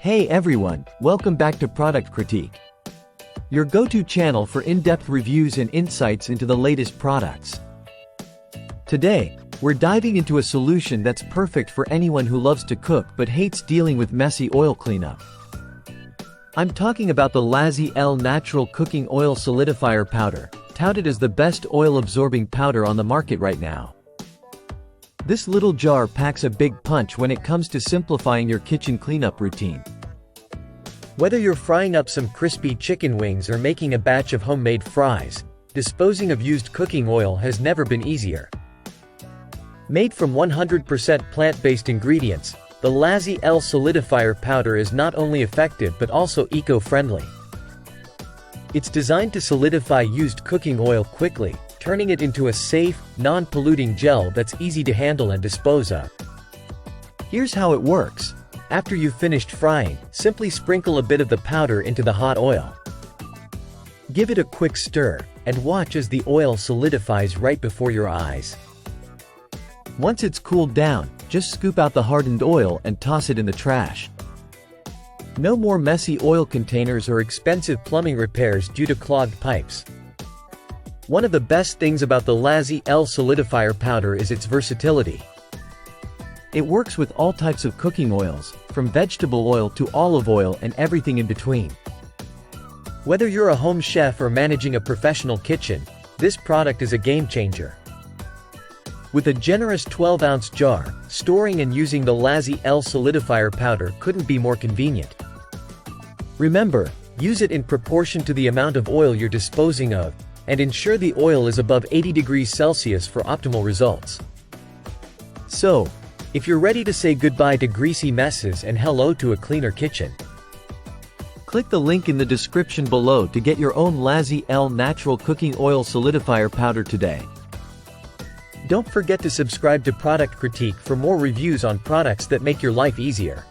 Hey everyone, welcome back to Product Critique, your go-to channel for in-depth reviews and insights into the latest products. Today, we're diving into a solution that's perfect for anyone who loves to cook but hates dealing with messy oil cleanup. I'm talking about the LaSyL Natural Cooking Oil Solidifier Powder, touted as the best oil-absorbing powder on the market right now. This little jar packs a big punch when it comes to simplifying your kitchen cleanup routine. Whether you're frying up some crispy chicken wings or making a batch of homemade fries, disposing of used cooking oil has never been easier. Made from 100% plant-based ingredients, the LaSyL Solidifier powder is not only effective but also eco-friendly. It's designed to solidify used cooking oil quickly, turning it into a safe, non-polluting gel that's easy to handle and dispose of. Here's how it works. After you've finished frying, simply sprinkle a bit of the powder into the hot oil. Give it a quick stir, and watch as the oil solidifies right before your eyes. Once it's cooled down, just scoop out the hardened oil and toss it in the trash. No more messy oil containers or expensive plumbing repairs due to clogged pipes. One of the best things about the LaSyL Solidifier powder is its versatility. It works with all types of cooking oils, from vegetable oil to olive oil and everything in between. Whether you're a home chef or managing a professional kitchen, this product is a game changer. With a generous 12-ounce jar, storing and using the LaSyL Solidifier powder couldn't be more convenient. Remember, use it in proportion to the amount of oil you're disposing of, and ensure the oil is above 80 degrees Celsius for optimal results. So, if you're ready to say goodbye to greasy messes and hello to a cleaner kitchen, click the link in the description below to get your own LaSyL Natural Cooking Oil Solidifier powder today. Don't forget to subscribe to Product Critique for more reviews on products that make your life easier.